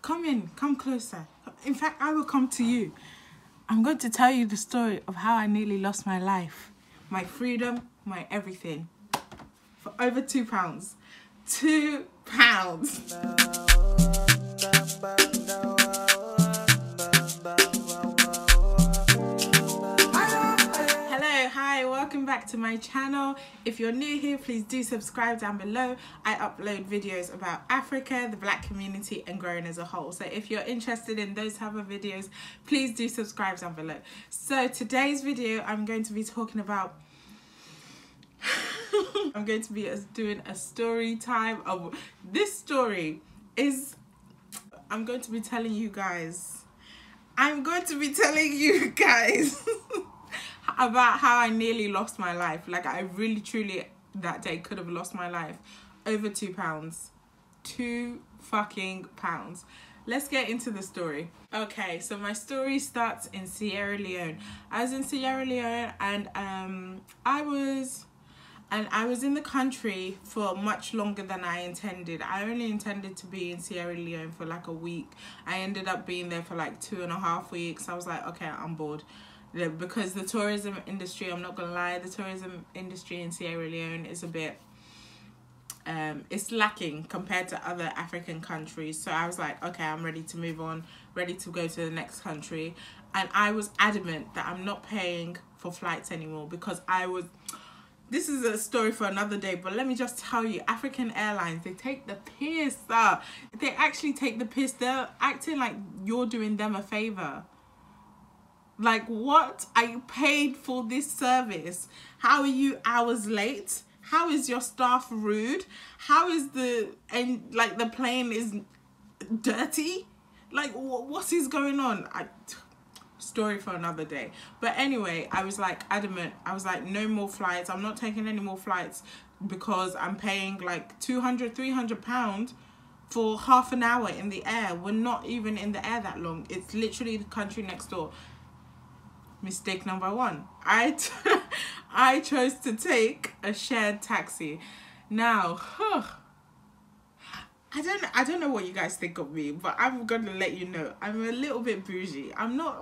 Come in, come closer. In fact, I will come to you. I'm going to tell you the story of how I nearly lost my life, my freedom, my everything, for over £2. £2. Welcome back to my channel. If you're new here, please do subscribe down below. I upload videos about Africa, the black community, and growing as a whole. So if you're interested in those type of videos, please do subscribe down below. So today's video, I'm going to be talking about I'm going to be doing a story time of this story is I'm going to be telling you guys about how I nearly lost my life. Like, I really truly that day could have lost my life over £2. £2 fucking pounds. Let's get into the story. Okay, so my story starts in Sierra Leone. I was in Sierra Leone, and I was in the country for much longer than I intended. I only intended to be in Sierra Leone for like a week. I ended up being there for like 2.5 weeks. I was like, okay, I'm bored. Because the tourism industry, I'm not gonna lie, the tourism industry in Sierra Leone is a bit it's lacking compared to other African countries. So I was like, okay, I'm ready to move on, ready to go to the next country. And I was adamant that I'm not paying for flights anymore, because this is a story for another day, but let me just tell you, African airlines, they take the piss. They actually take the piss. They're acting like you're doing them a favor. Like, what? I paid for this service. How are you hours late? How is your staff rude? How is the plane is dirty? Like, what is going on? Story for another day. But anyway, I was like adamant. I was like, no more flights. I'm not taking any more flights, because I'm paying like £200-300 for half an hour in the air. We're not even in the air that long. It's literally the country next door. Mistake number one. I chose to take a shared taxi. Now, I don't know what you guys think of me, but I'm gonna let you know I'm a little bit bougie. I'm not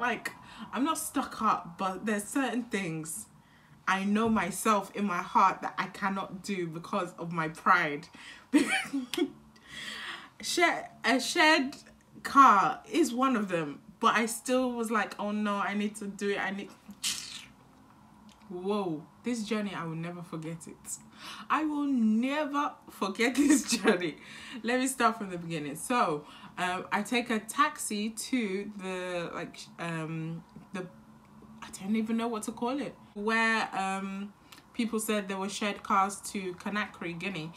stuck up, but there's certain things I know myself in my heart that I cannot do because of my pride. A shared car is one of them. But I still was like, oh no, I need to do it. Whoa, this journey, I will never forget it. I will never forget this journey. Let me start from the beginning. So, I take a taxi to I don't even know what to call it, where people said there were shared cars to Conakry, Guinea.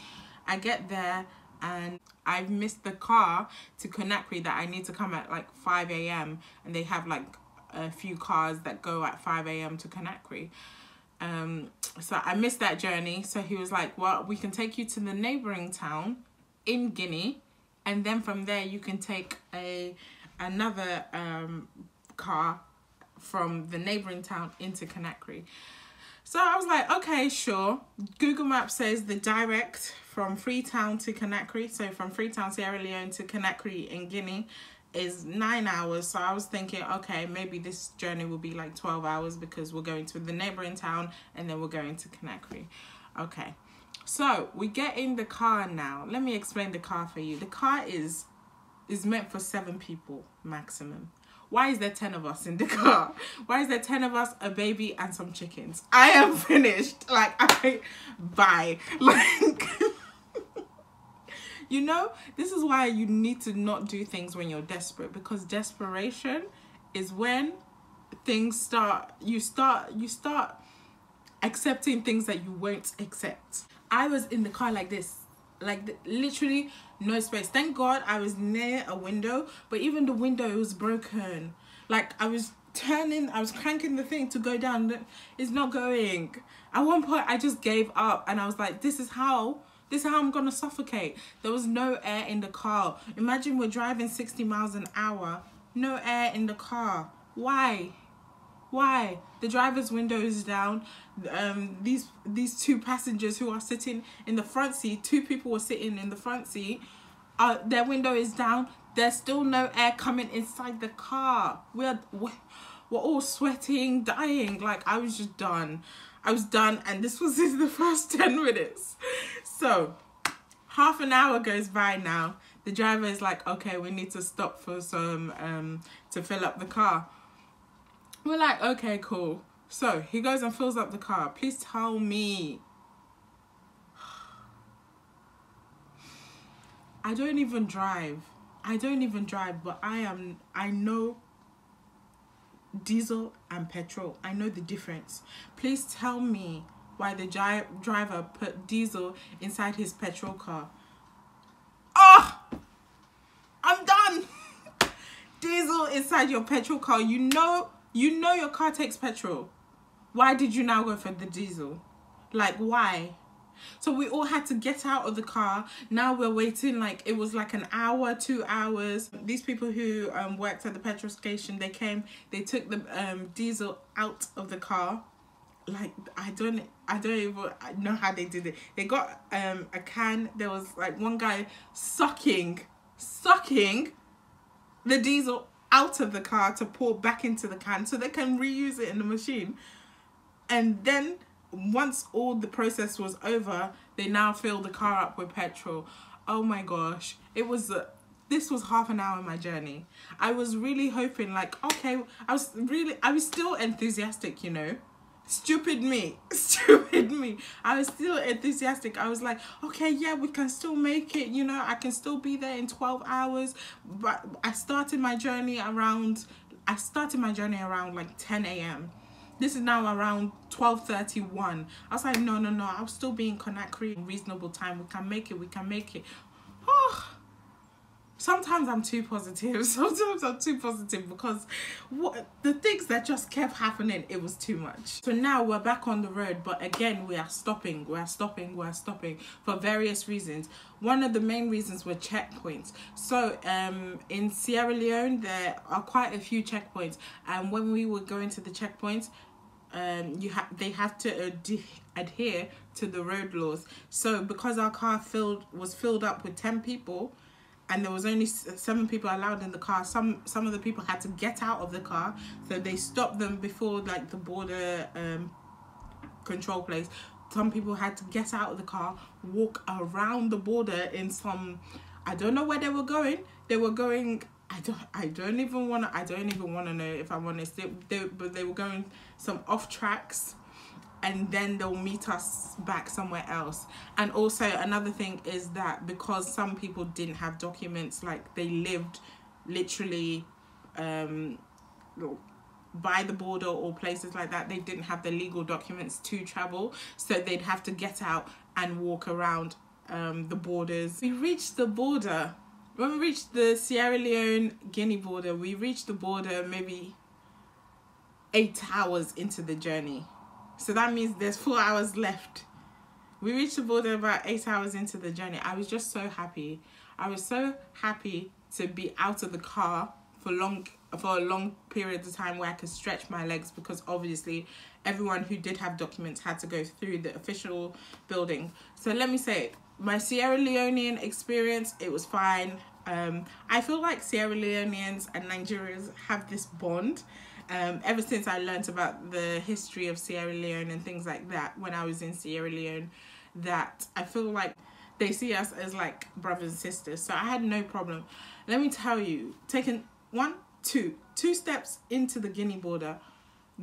I get there, and I've missed the car to Conakry that I need to come at like 5 a.m. and they have like a few cars that go at 5 a.m. to Conakry. So I missed that journey. So he was like, well, we can take you to the neighboring town in Guinea, and then from there you can take another car from the neighboring town into Conakry. So I was like, okay, sure. Google Maps says the direct from Freetown to Conakry, so from Freetown, Sierra Leone to Conakry in Guinea, is 9 hours. So I was thinking, okay, maybe this journey will be like 12 hours because we're going to the neighboring town and then we're going to Conakry. Okay, so we get in the car now. Let me explain the car for you. The car is meant for 7 people maximum. Why is there 10 of us in the car? Why is there 10 of us, a baby, and some chickens? I am finished. Like, bye. Like, you know, this is why you need to not do things when you're desperate, because desperation is when things start, you start accepting things that you won't accept. I was in the car like this. Like, literally no space. Thank God I was near a window, but even the window, it was broken. Like, I was cranking the thing to go down. It's not going. At one point I just gave up, and I was like, this is how I'm gonna suffocate. There was no air in the car. Imagine we're driving 60 miles an hour, no air in the car. Why? The driver's window is down. These 2 passengers who are sitting in the front seat, 2 people were sitting in the front seat, their window is down. There's still no air coming inside the car. We're all sweating, dying. Like, I was just done. I was done, and this was in the first 10 minutes. So half an hour goes by now. The driver is like, okay, we need to stop for some to fill up the car. We're like, okay, cool. So he goes and fills up the car. Please tell me. I don't even drive, but I know diesel and petrol. I know the difference. Please tell me why the driver put diesel inside his petrol car. Oh, I'm done. Diesel inside your petrol car. You know your car takes petrol. Why did you now go for the diesel? Like, why? So we all had to get out of the car. Now we're waiting, like, it was like an hour, 2 hours. These people who worked at the petrol station, they came, they took the diesel out of the car. Like, I don't even know how they did it. They got a can. There was like one guy sucking the diesel out of the car to pour back into the can so they can reuse it in the machine. And then once all the process was over, they now fill the car up with petrol. Oh my gosh, this was half an hour of my journey. I was really hoping, like, okay, I was still enthusiastic, you know. Stupid me. I was still enthusiastic. I was like, okay, yeah, we can still make it, you know. I can still be there in 12 hours. But I started my journey around like 10 a.m. This is now around 12:31. I was like, no. I'll still be in Conakry in reasonable time. We can make it. Oh, sometimes I'm too positive. Because the things that just kept happening, it was too much. So now we're back on the road, but again, we are stopping for various reasons. One of the main reasons were checkpoints. So in Sierra Leone, there are quite a few checkpoints, and when we were going to the checkpoints, they have to adhere to the road laws. So because our car was filled up with 10 people, and there was only 7 people allowed in the car, some of the people had to get out of the car, so they stopped them before, like, the border control place. Some people had to get out of the car, walk around the border in some, I don't know where they were going. They were going, I don't even want to know, if I'm honest. But they were going some off tracks, and then they'll meet us back somewhere else. And also another thing is that because some people didn't have documents, like they lived literally by the border or places like that, they didn't have the legal documents to travel, so they'd have to get out and walk around the borders. We reached the border. When we reached the Sierra Leone-Guinea border, we reached the border maybe 8 hours into the journey. So that means there's 4 hours left. We reached the border about 8 hours into the journey. I was just so happy. I was so happy to be out of the car for a long period of time where I could stretch my legs, because obviously everyone who did have documents had to go through the official building. So let me say, my Sierra Leonean experience, it was fine. I feel like Sierra Leoneans and Nigerians have this bond. Ever since I learned about the history of Sierra Leone and things like that when I was in Sierra Leone, that I feel like they see us as like brothers and sisters. So I had no problem. Let me tell you, taking two steps into the Guinea border,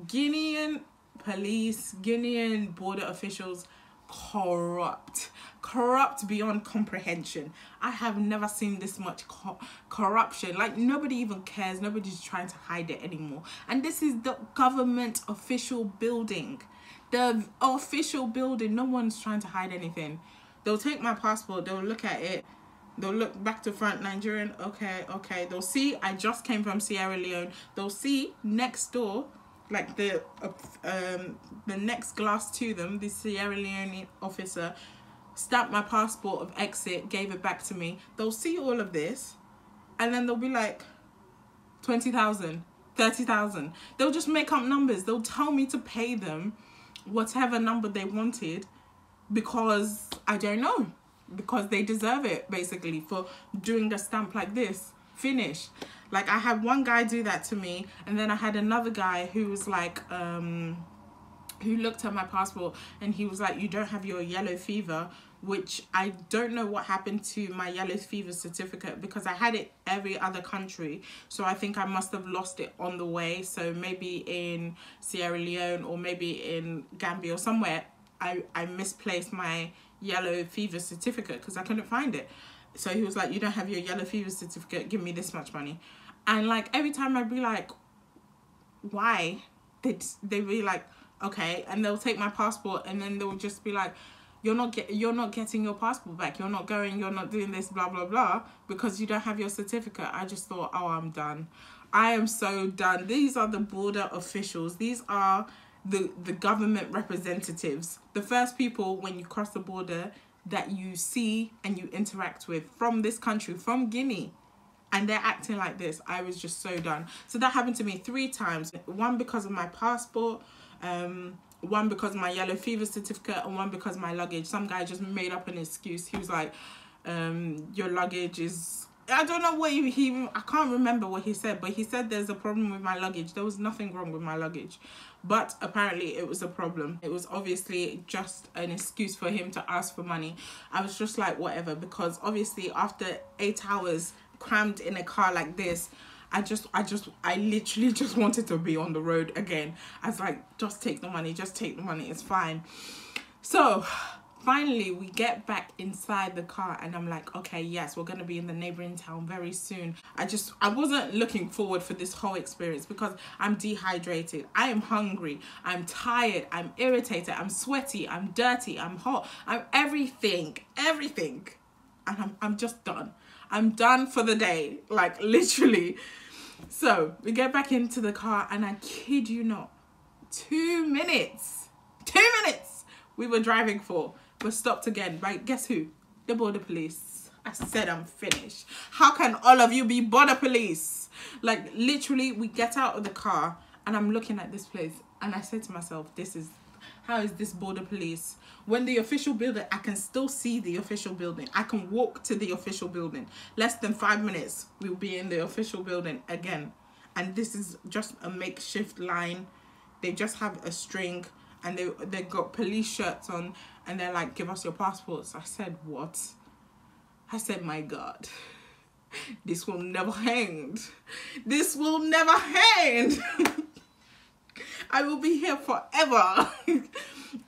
Guinean police, Guinean border officials, corrupt beyond comprehension. I have never seen this much corruption. Like, nobody even cares. Nobody's trying to hide it anymore. And this is the government official building. The official building. No one's trying to hide anything. They'll take my passport. They'll look at it. They'll look back to front, Nigerian. Okay. They'll see I just came from Sierra Leone. They'll see next door, like the next glass to them, the Sierra Leone officer stamped my passport of exit, gave it back to me. They'll see all of this, and then they'll be like, 20,000, 30,000. They'll just make up numbers. They'll tell me to pay them whatever number they wanted, because I don't know, because they deserve it, basically, for doing a stamp like this. finished. Like, I had one guy do that to me, and then I had another guy who was like, who looked at my passport, and he was like, you don't have your yellow fever, which I don't know what happened to my yellow fever certificate, because I had it every other country. So I think I must have lost it on the way. So maybe in Sierra Leone or maybe in Gambia or somewhere, I misplaced my yellow fever certificate because I couldn't find it. So he was like, you don't have your yellow fever certificate, give me this much money. And like every time I'd be like, why? They'd be like, okay, and they'll take my passport, and then they'll just be like, you're not getting your passport back, you're not doing this, blah blah blah, because you don't have your certificate. I just thought, oh, I'm done. I am so done. These are the border officials. These are the government representatives, the first people when you cross the border that you see and you interact with from this country, from Guinea. And they're acting like this. I was just so done. So that happened to me 3 times. One because of my passport, one because of my yellow fever certificate, and one because of my luggage. Some guy just made up an excuse. He was like, your luggage is... I don't know what I can't remember what he said, but he said there's a problem with my luggage. There was nothing wrong with my luggage. But apparently it was a problem. It was obviously just an excuse for him to ask for money. I was just like, whatever, because obviously after 8 hours crammed in a car like this, I literally just wanted to be on the road again. I was like, just take the money, it's fine. So finally we get back inside the car, and I'm like, okay, yes, we're gonna be in the neighboring town very soon. I wasn't looking forward for this whole experience because I'm dehydrated, I am hungry, I'm tired, I'm irritated, I'm sweaty, I'm dirty, I'm hot, I'm everything, and I'm just done. I'm done for the day, like literally. So we get back into the car, and I kid you not, 2 minutes we were driving for, we're stopped again by, guess who? The border police. I said, I'm finished. How can all of you be border police? Like literally, we get out of the car, and I'm looking at this place, and I said to myself, how is this border police? When the official building, I can still see the official building. I can walk to the official building. Less than 5 minutes, we'll be in the official building again. And this is just a makeshift line. They just have a string, and they got police shirts on, and they're like, give us your passports. I said, what? I said, my God, this will never end. This will never end. I will be here forever.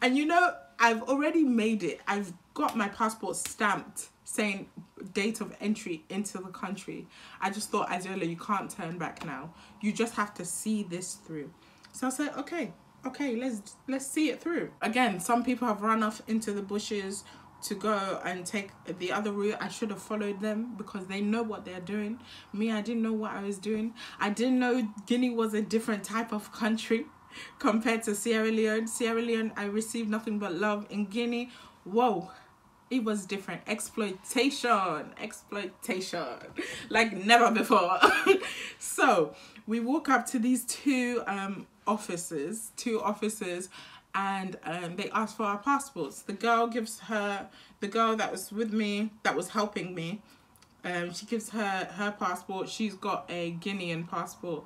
And you know, I've already made it. I've got my passport stamped saying date of entry into the country. I just thought, Adela, you can't turn back now. You just have to see this through. So I said, okay, let's see it through. Again, some people have run off into the bushes to go and take the other route. I should have followed them because they know what they're doing. Me, I didn't know what I was doing. I didn't know Guinea was a different type of country compared to Sierra Leone. Sierra Leone, I received nothing but love. In Guinea, whoa, it was different. Exploitation like never before. So we walk up to these two officers, and they ask for our passports. The girl that was with me, that was helping me, she gives her passport. She's got a Guinean passport.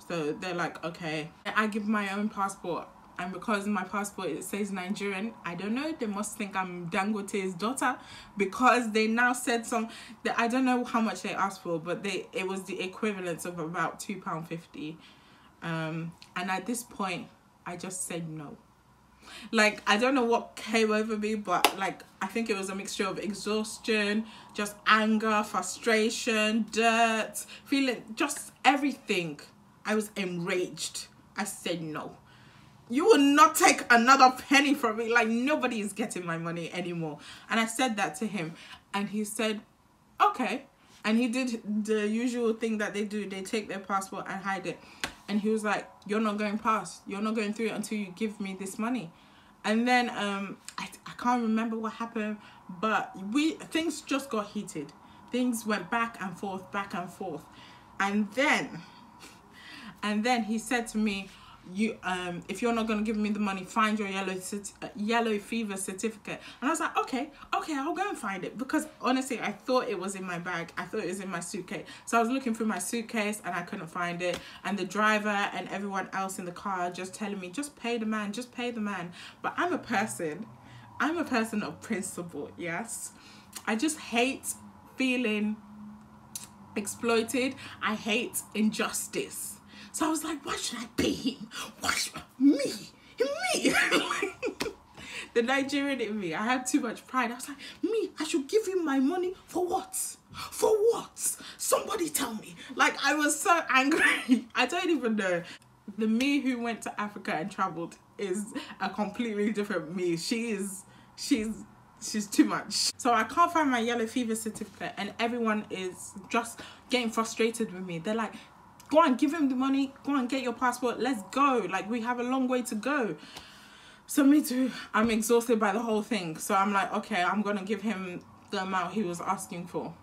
So they're like, okay. I give my own passport, and because my passport, it says Nigerian, I don't know, they must think I'm Dangote's daughter, because they now said I don't know how much they asked for, but it was the equivalent of about £2.50. And at this point, I just said no. Like, I don't know what came over me, but like, I think it was a mixture of exhaustion, just anger, frustration, dirt, feeling, just everything. I was enraged. I said no. You will not take another penny from me. Like, nobody is getting my money anymore. And I said that to him, and he said, okay. And he did the usual thing that they do. They take their passport and hide it. And he was like, you're not going past. You're not going through it until you give me this money. And then I can't remember what happened, but things just got heated. Things went back and forth. And then he said to me, you if you're not gonna give me the money, find your yellow fever certificate. And I was like, okay, I'll go and find it, because honestly I thought it was in my bag. I thought it was in my suitcase. So I was looking through my suitcase and I couldn't find it, and the driver and everyone else in the car just telling me, just pay the man, just pay the man. But I'm a person of principle. Yes, I just hate feeling exploited. I hate injustice. So I was like, why should I pay him? Why should me? The Nigerian in me, I had too much pride. I was like, me, I should give him my money for what? For what? Somebody tell me. Like, I was so angry. I don't even know. The me who went to Africa and traveled is a completely different me. She's too much. So I can't find my yellow fever certificate, and everyone is just getting frustrated with me. They're like, go on, give him the money, go on, get your passport, let's go. Like, we have a long way to go. So me too, I'm exhausted by the whole thing. So I'm like, okay, I'm gonna give him the amount he was asking for.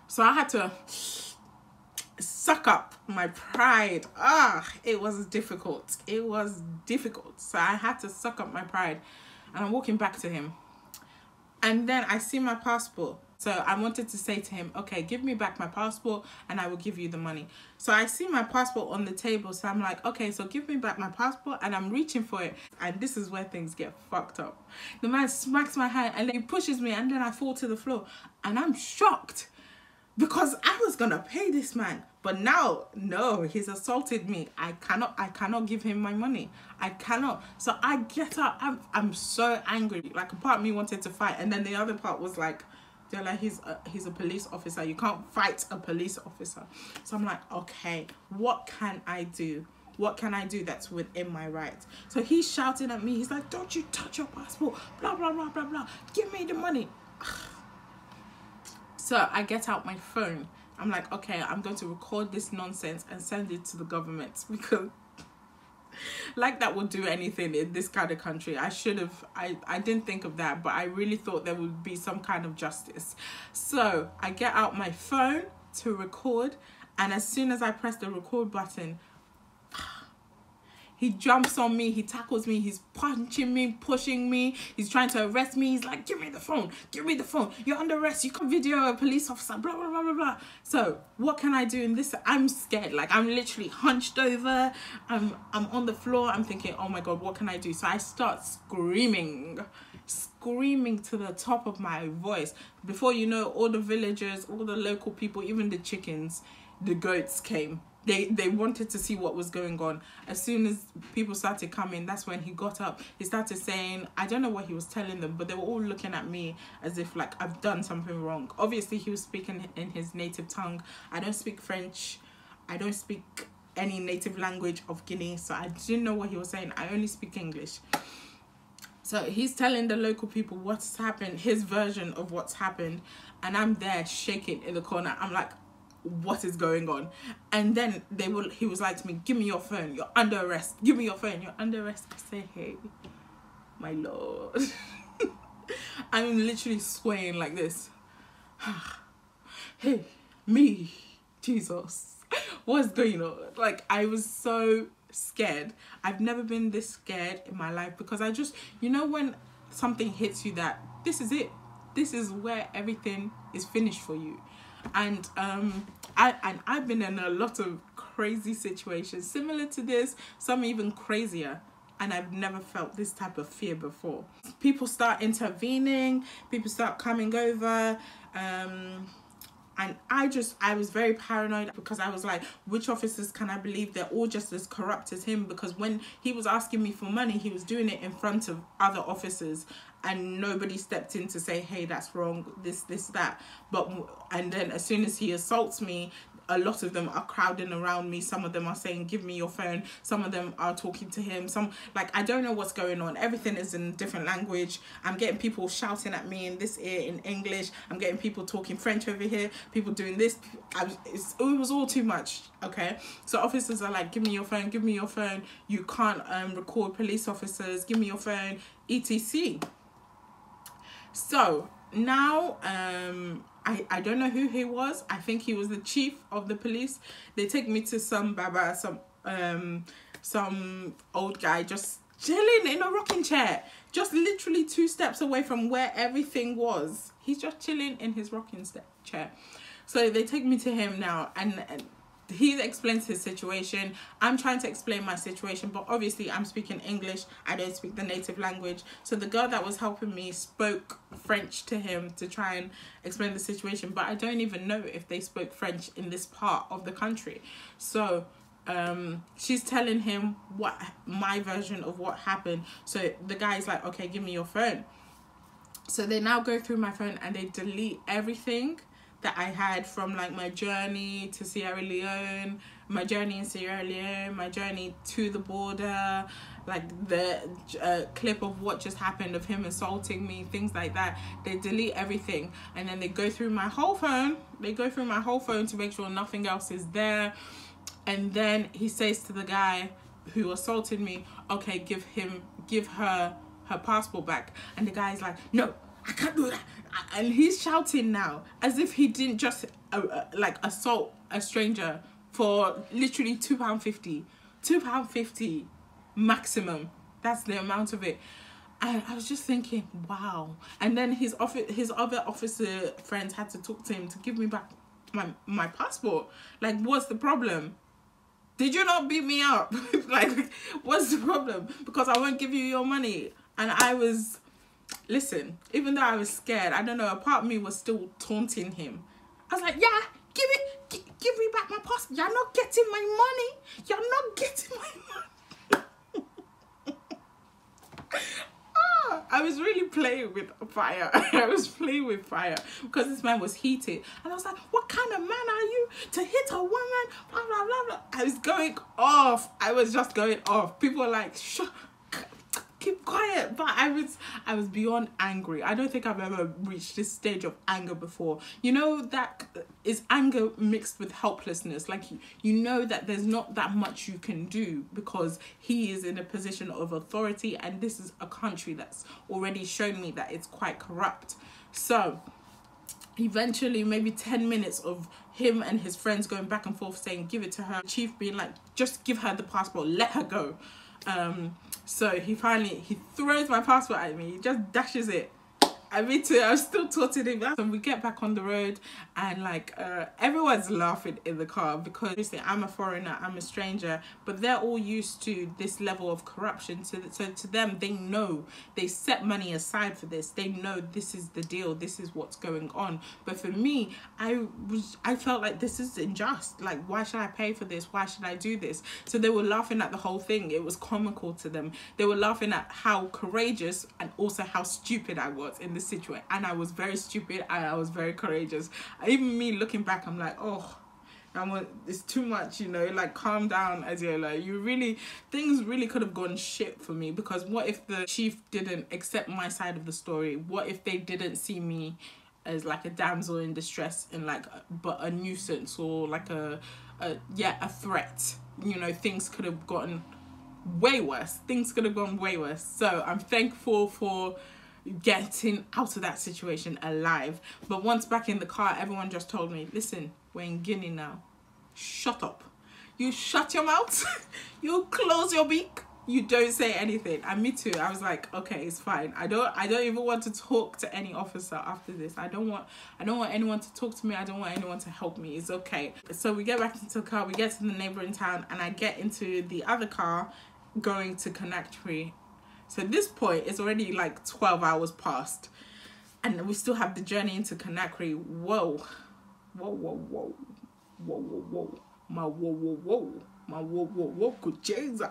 So I had to suck up my pride. It was difficult. It was difficult. So I had to suck up my pride. And I'm walking back to him. And then I see my passport. So I wanted to say to him, okay, give me back my passport and I will give you the money. So I see my passport on the table. So I'm like, okay, so give me back my passport, and I'm reaching for it. And this is where things get fucked up. The man smacks my hand and then he pushes me, and then I fall to the floor. And I'm shocked because I was going to pay this man. But now, no, he's assaulted me. I cannot give him my money. I cannot. So I get up. I'm so angry. Like, a part of me wanted to fight. And then the other part was like, they're like, he's a police officer. You can't fight a police officer. So I'm like, okay, what can I do? What can I do that's within my rights? So he's shouting at me. He's like, don't you touch your passport. Blah, blah, blah, blah, blah. Give me the money. So I get out my phone. I'm like, okay, I'm going to record this nonsense and send it to the government, because like that would do anything in this kind of country. I didn't think of that, but I really thought there would be some kind of justice. So I get out my phone to record, and as soon as I press the record button, he jumps on me, he tackles me, he's punching me, pushing me, he's trying to arrest me. He's like, give me the phone, you're under arrest, you can't video a police officer, blah, blah, blah, blah, blah. So what can I do in this? I'm scared, like, I'm literally hunched over, I'm on the floor, I'm thinking, oh my God, what can I do? So I start screaming to the top of my voice. Before you know, all the villagers, all the local people, even the chickens, the goats came. They wanted to see what was going on. As soon as people started coming, that's when he got up. He started saying, I don't know what he was telling them, but they were all looking at me as if like I've done something wrong. Obviously, he was speaking in his native tongue. I don't speak French. I don't speak any native language of Guinea, so I didn't know what he was saying. I only speak English. So he's telling the local people what's happened, his version of what's happened, and I'm there shaking in the corner. I'm like, what is going on? And then he was like to me, give me your phone, you're under arrest, give me your phone, you're under arrest. I say, hey, my Lord. I'm literally swaying like this. Hey, me, Jesus, what's going on? Like, I was so scared. I've never been this scared in my life, because I just, you know, when something hits you that this is it, this is where everything is finished for you. And I've been in a lot of crazy situations similar to this, some even crazier, and I've never felt this type of fear before. People start intervening, people start coming over, and I was very paranoid, because I was like, which officers can I believe? They're all just as corrupt as him, because when he was asking me for money, he was doing it in front of other officers, and nobody stepped in to say, hey, that's wrong, this, that. And then as soon as he assaults me, a lot of them are crowding around me. Some of them are saying, give me your phone. Some of them are talking to him. Some, like, I don't know what's going on. Everything is in different language. I'm getting people shouting at me in this ear in English. I'm getting people talking French over here. People doing this. It was all too much, okay? So officers are like, give me your phone. Give me your phone. You can't record police officers. Give me your phone, etc. So now, I don't know who he was. I think he was the chief of the police. They take me to some baba, some old guy just chilling in a rocking chair, just literally 2 steps away from where everything was. He's just chilling in his rocking chair. So they take me to him now, and he explains his situation. I'm trying to explain my situation, but obviously I'm speaking English. I don't speak the native language. So the girl that was helping me spoke French to him to try and explain the situation, but I don't even know if they spoke French in this part of the country. So she's telling him what my version of what happened. So the guy's like, okay, give me your phone. So they now go through my phone and they delete everything that I had from like my journey to Sierra Leone, my journey in Sierra Leone, my journey to the border, like the clip of what just happened of him assaulting me, things like that. They delete everything, and then they go through my whole phone. They go through my whole phone to make sure nothing else is there. And then he says to the guy who assaulted me, okay, give her passport back. And the guy's like, no, I can't do that. And he's shouting now as if he didn't just like assault a stranger for literally £2.50. £2.50 maximum. That's the amount of it. And I was just thinking, wow. And then his other officer friends had to talk to him to give me back my passport. Like, what's the problem? Did you not beat me up? Like, what's the problem? Because I won't give you your money. And I was, listen, even though I was scared, I don't know, a part of me was still taunting him. I was like, yeah, give me back my passport. You're not getting my money. You're not getting my money. I was really playing with fire. I was playing with fire because this man was heated. And I was like, what kind of man are you to hit a woman? Blah, blah, blah, blah. I was going off. I was just going off. People were like, shut, keep quiet. But I was beyond angry. I don't think I've ever reached this stage of anger before. You know, that is anger mixed with helplessness. Like, you know that there's not that much you can do because he is in a position of authority, and this is a country that's already shown me that it's quite corrupt. So eventually, maybe 10 minutes of him and his friends going back and forth saying, give it to her. Chief being like, just give her the passport, let her go. So he throws my passport at me. He just dashes it. I mean, I was still taunting him. And we get back on the road, and like everyone's laughing in the car because obviously I'm a foreigner, I'm a stranger, but they're all used to this level of corruption. So to them, they know, they set money aside for this. They know this is the deal. This is what's going on. But for me, I felt like this is unjust. Like, why should I pay for this? Why should I do this? So they were laughing at the whole thing. It was comical to them. They were laughing at how courageous and also how stupid I was in this situation. And I was very stupid and I was very courageous. Even me looking back, I'm like, oh, it's too much, you know, like, calm down, Aziola. Things really could have gone shit for me, because what if the chief didn't accept my side of the story? What if they didn't see me as like a damsel in distress and like but a nuisance, or like a threat? You know, things could have gotten way worse. Things could have gone way worse. So I'm thankful for getting out of that situation alive. But once back in the car, everyone just told me, listen, we're in Guinea now. Shut up. You shut your mouth. You close your beak. You don't say anything. And me too. I was like, okay, it's fine. I don't even want to talk to any officer after this. I don't want anyone to talk to me. I don't want anyone to help me. It's okay. So we get back into the car, we get to the neighboring town, and I get into the other car going to Conakry. So at this point, it's already like 12 hours past, and we still have the journey into Conakry. Whoa. Good Jesus.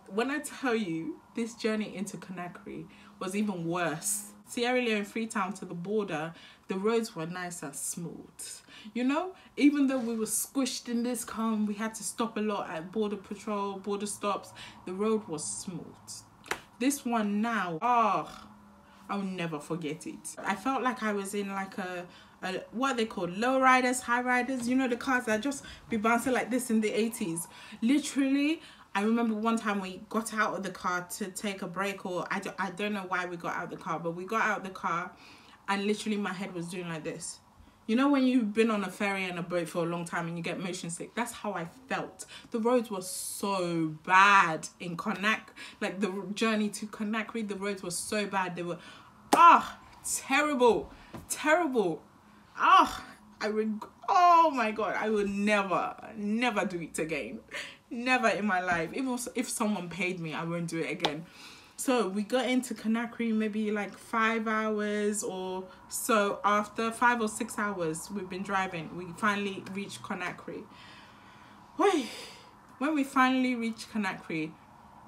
When I tell you, this journey into Conakry was even worse. Sierra Leone, Freetown to the border, the roads were nice and smooth. You know, even though we were squished in this car, we had to stop a lot at border patrol, border stops, the road was smooth. This one now, I'll never forget it. I felt like I was in like a what are they called? Low riders, high riders. You know, the cars that just be bouncing like this in the 80s. Literally, I remember one time we got out of the car to take a break, or I don't know why we got out of the car, but we got out of the car and literally my head was doing like this. You know when you've been on a ferry and a boat for a long time and you get motion sick? That's how I felt. The roads were so bad in Conakry. Like the journey to Conakry, the roads were so bad. They were, terrible. Oh my God, I would never do it again. Never in my life. Even if someone paid me, I won't do it again. So we got into Conakry maybe like 5 hours or so. After 5 or 6 hours we've been driving, we finally reached Conakry. When we finally reached Conakry,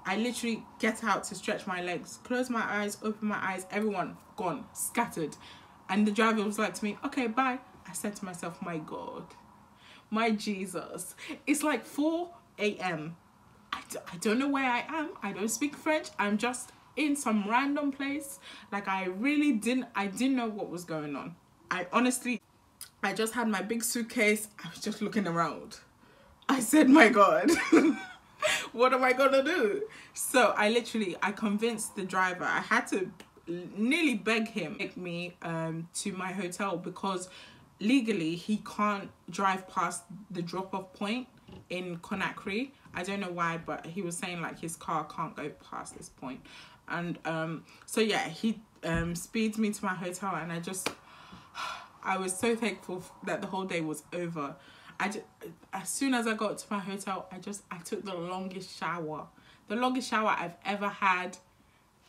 I literally get out to stretch my legs, close my eyes, open my eyes, everyone gone, scattered. And the driver was like to me, okay, bye. I said to myself, my God, my Jesus. It's like 4 a.m. I don't know where I am. I don't speak French. I'm just in some random place. Like I didn't know what was going on. I just had my big suitcase. I was just looking around. I said, my God, what am I gonna do? So I convinced the driver. I had to nearly beg him to take me to my hotel, because legally he can't drive past the drop-off point in Conakry. I don't know why, but he was saying like his car can't go past this point. And so yeah, he speeds me to my hotel, and I was so thankful that the whole day was over. As soon as I got to my hotel, I took the longest shower I've ever had,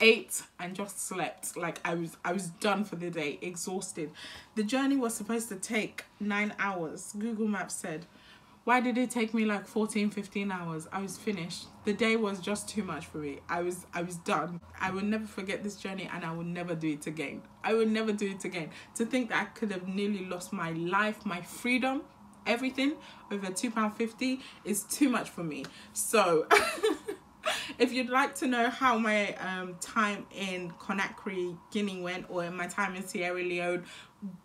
ate and just slept. Like I was done for the day, exhausted. The journey was supposed to take 9 hours. Google Maps said. Why did it take me like 14-15 hours? I was finished. The day was just too much for me. I was done. I will never forget this journey, and I will never do it again. To think that I could have nearly lost my life, my freedom, everything over £2.50 is too much for me. So if you'd like to know how my time in Conakry, Guinea went, or my time in Sierra Leone,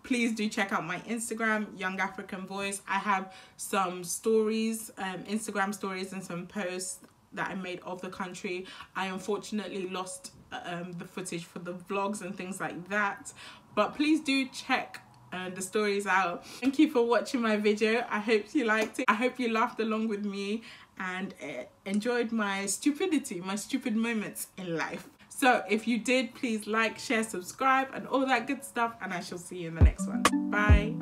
please do check out my Instagram, Young African Voice. I have some stories, Instagram stories, and some posts that I made of the country. I unfortunately lost the footage for the vlogs and things like that, but please do check the stories out. Thank you for watching my video. I hope you liked it. I hope you laughed along with me and enjoyed my stupidity, my stupid moments in life. So if you did, please like, share, subscribe, and all that good stuff, and I shall see you in the next one. Bye.